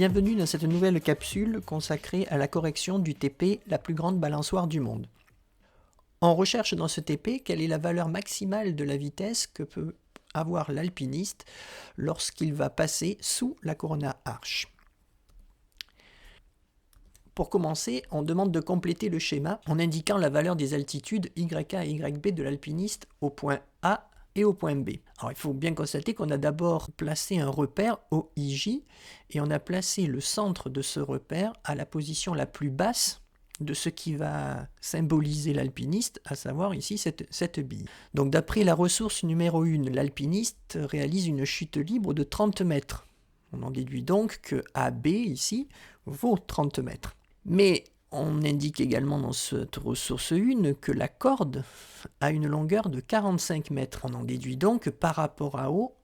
Bienvenue dans cette nouvelle capsule consacrée à la correction du TP, la plus grande balançoire du monde. On recherche dans ce TP quelle est la valeur maximale de la vitesse que peut avoir l'alpiniste lorsqu'il va passer sous la Corona Arch. Pour commencer, on demande de compléter le schéma en indiquant la valeur des altitudes YK et YB de l'alpiniste au point A et au point B. Alors il faut bien constater qu'on a d'abord placé un repère au IJ et on a placé le centre de ce repère à la position la plus basse de ce qui va symboliser l'alpiniste, à savoir ici cette bille. Donc d'après la ressource numéro 1, l'alpiniste réalise une chute libre de 30 mètres. On en déduit donc que AB ici vaut 30 mètres. Mais on indique également dans cette ressource 1 que la corde a une longueur de 45 mètres. On en déduit donc que par rapport à O,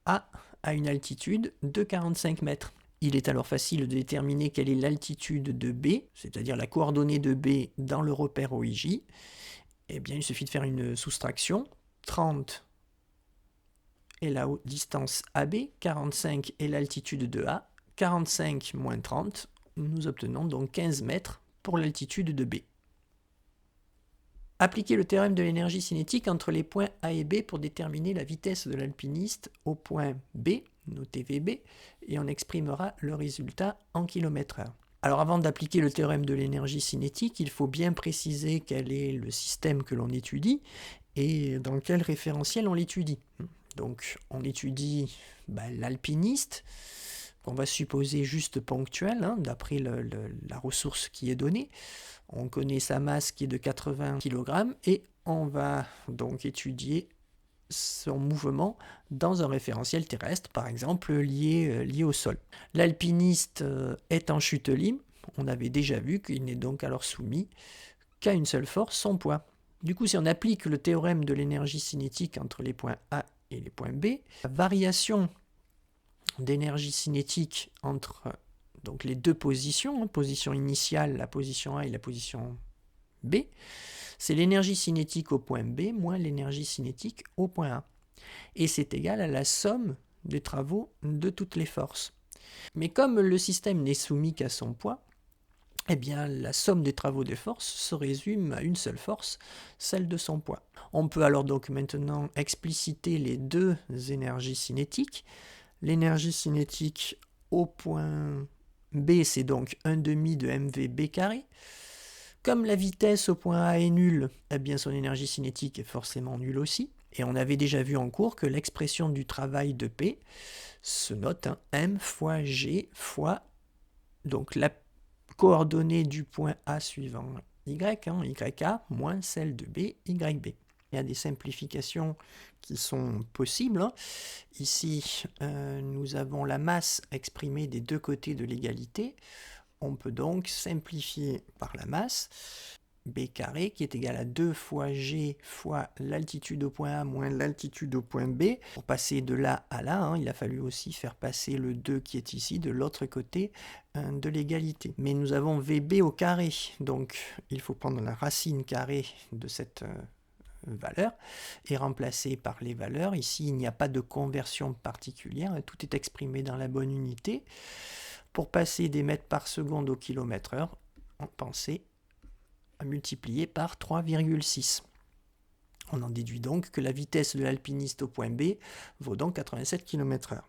A a une altitude de 45 mètres. Il est alors facile de déterminer quelle est l'altitude de B, c'est-à-dire la coordonnée de B dans le repère OIJ. Eh bien, il suffit de faire une soustraction. 30 est la distance AB, 45 est l'altitude de A, 45 moins 30, nous obtenons donc 15 mètres pour l'altitude de B. Appliquez le théorème de l'énergie cinétique entre les points A et B pour déterminer la vitesse de l'alpiniste au point B, noté VB, et on exprimera le résultat en km/h. Alors avant d'appliquer le théorème de l'énergie cinétique, il faut bien préciser quel est le système que l'on étudie et dans quel référentiel on l'étudie. Donc on étudie l'alpiniste, qu'on va supposer juste ponctuel, d'après la ressource qui est donnée. On connaît sa masse qui est de 80 kg et on va donc étudier son mouvement dans un référentiel terrestre, par exemple lié au sol. L'alpiniste est en chute libre, on avait déjà vu qu'il n'est donc alors soumis qu'à une seule force, son poids. Du coup, si on applique le théorème de l'énergie cinétique entre les points A et les points B, la variation d'énergie cinétique entre donc les deux positions, position initiale, la position A et la position B, c'est l'énergie cinétique au point B moins l'énergie cinétique au point A. Et c'est égal à la somme des travaux de toutes les forces. Mais comme le système n'est soumis qu'à son poids, eh bien la somme des travaux des forces se résume à une seule force, celle de son poids. On peut alors donc maintenant expliciter les deux énergies cinétiques. L'énergie cinétique au point B, c'est donc 1/2 de mvb carré. Comme la vitesse au point A est nulle, eh bien son énergie cinétique est forcément nulle aussi. Et on avait déjà vu en cours que l'expression du travail de P se note m fois g fois donc la coordonnée du point A suivant y, yk, moins celle de B, yb. Il y a des simplifications qui sont possibles. Ici, nous avons la masse exprimée des deux côtés de l'égalité. On peut donc simplifier par la masse B carré qui est égal à 2 fois G fois l'altitude au point A moins l'altitude au point B. Pour passer de là à là, il a fallu aussi faire passer le 2 qui est ici de l'autre côté de l'égalité. Mais nous avons VB au carré, donc il faut prendre la racine carrée de cette valeur et remplacer par les valeurs. Ici, il n'y a pas de conversion particulière, tout est exprimé dans la bonne unité. Pour passer des mètres par seconde au km/h, on pensait à multiplier par 3,6. On en déduit donc que la vitesse de l'alpiniste au point B vaut donc 87 km/h.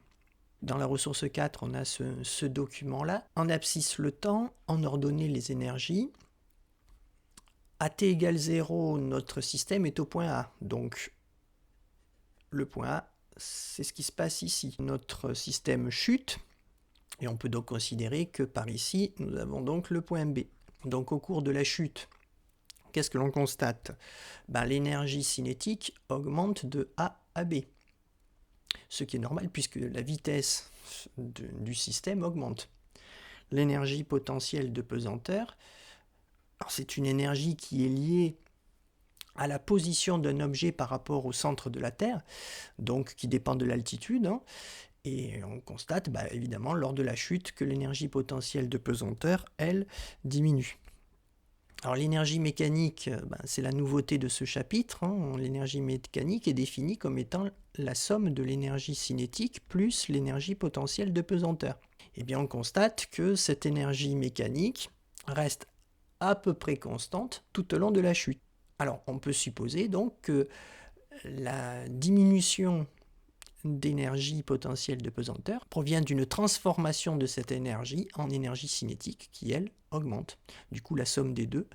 Dans la ressource 4, on a ce document-là. En abscisse le temps, en ordonnée les énergies. À t égale 0, notre système est au point A. Donc, le point A, c'est ce qui se passe ici. Notre système chute, et on peut donc considérer que par ici, nous avons donc le point B. Donc, au cours de la chute, qu'est-ce que l'on constate ? L'énergie cinétique augmente de A à B. Ce qui est normal puisque la vitesse du système augmente. L'énergie potentielle de pesanteur, c'est une énergie qui est liée à la position d'un objet par rapport au centre de la Terre, donc qui dépend de l'altitude, et on constate évidemment lors de la chute que l'énergie potentielle de pesanteur, elle, diminue. Alors l'énergie mécanique, c'est la nouveauté de ce chapitre. L'énergie mécanique est définie comme étant la somme de l'énergie cinétique plus l'énergie potentielle de pesanteur. eh bien on constate que cette énergie mécanique reste à peu près constante tout au long de la chute. Alors on peut supposer donc que la diminution d'énergie potentielle de pesanteur provient d'une transformation de cette énergie en énergie cinétique qui, elle, augmente. Du coup, la somme des deux,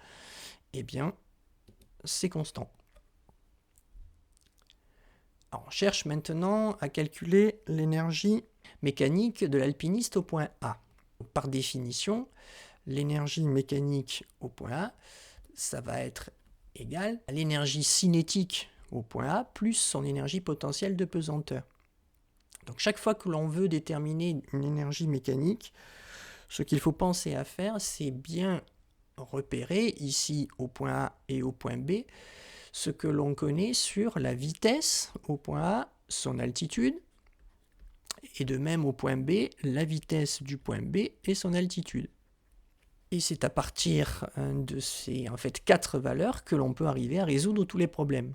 eh bien, c'est constant. Alors, on cherche maintenant à calculer l'énergie mécanique de l'alpiniste au point A. Par définition, l'énergie mécanique au point A, ça va être égal à l'énergie cinétique au point A plus son énergie potentielle de pesanteur. Donc chaque fois que l'on veut déterminer une énergie mécanique, ce qu'il faut penser à faire, c'est bien repérer ici au point A et au point B ce que l'on connaît sur la vitesse au point A, son altitude, et de même au point B, la vitesse du point B et son altitude. Et c'est à partir de ces 4 valeurs que l'on peut arriver à résoudre tous les problèmes.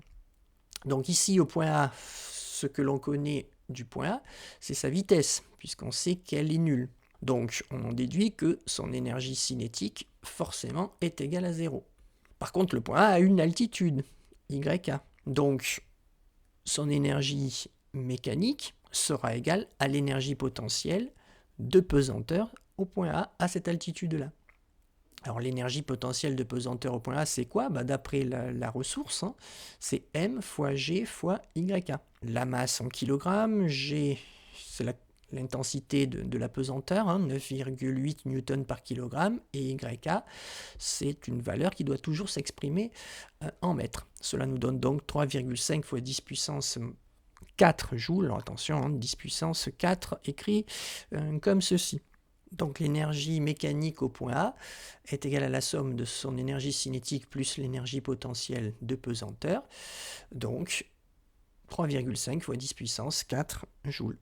Donc ici au point A, ce que l'on connaît du point A, c'est sa vitesse, puisqu'on sait qu'elle est nulle. Donc on en déduit que son énergie cinétique, forcément, est égale à 0. Par contre, le point A a une altitude, YK. Donc son énergie mécanique sera égale à l'énergie potentielle de pesanteur au point A à cette altitude-là. Alors l'énergie potentielle de pesanteur au point A, c'est quoi? D'après la ressource, c'est m fois g fois yk. La masse en kilogrammes, g, c'est l'intensité de la pesanteur, 9,8 newtons par kilogramme, et yk, c'est une valeur qui doit toujours s'exprimer en mètres. Cela nous donne donc 3,5 fois 10 puissance 4 joules. Alors attention, 10 puissance 4 écrit comme ceci. Donc l'énergie mécanique au point A est égale à la somme de son énergie cinétique plus l'énergie potentielle de pesanteur. Donc 3,5 fois 10 puissance 4 joules.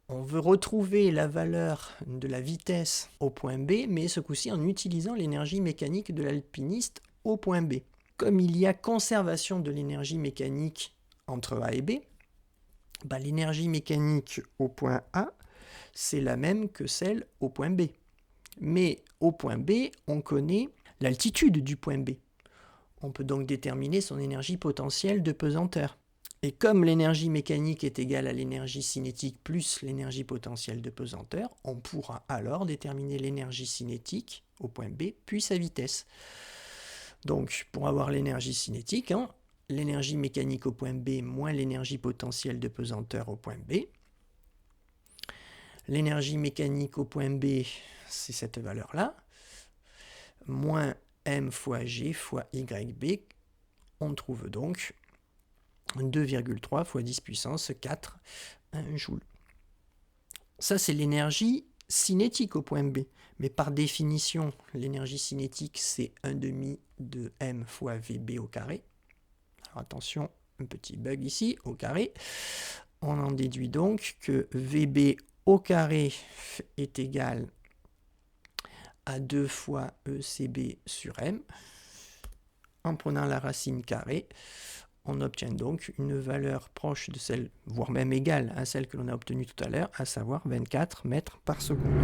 On veut retrouver la valeur de la vitesse au point B, mais ce coup-ci en utilisant l'énergie mécanique de l'alpiniste au point B. Comme il y a conservation de l'énergie mécanique entre A et B, l'énergie mécanique au point A, c'est la même que celle au point B. Mais au point B, on connaît l'altitude du point B. On peut donc déterminer son énergie potentielle de pesanteur. Et comme l'énergie mécanique est égale à l'énergie cinétique plus l'énergie potentielle de pesanteur, on pourra alors déterminer l'énergie cinétique au point B puis sa vitesse. Donc pour avoir l'énergie cinétique, l'énergie mécanique au point B moins l'énergie potentielle de pesanteur au point B. L'énergie mécanique au point B, c'est cette valeur-là, moins m fois g fois yb. On trouve donc 2,3 fois 10 puissance 4 joules. Ça, c'est l'énergie cinétique au point B. Mais par définition, l'énergie cinétique, c'est 1/2 de m fois vb au carré. Alors attention, un petit bug ici, au carré. On en déduit donc que vb au carré est égal à 2 fois ECB sur M. En prenant la racine carrée, on obtient donc une valeur proche de celle, voire même égale à celle que l'on a obtenue tout à l'heure, à savoir 24 mètres par seconde.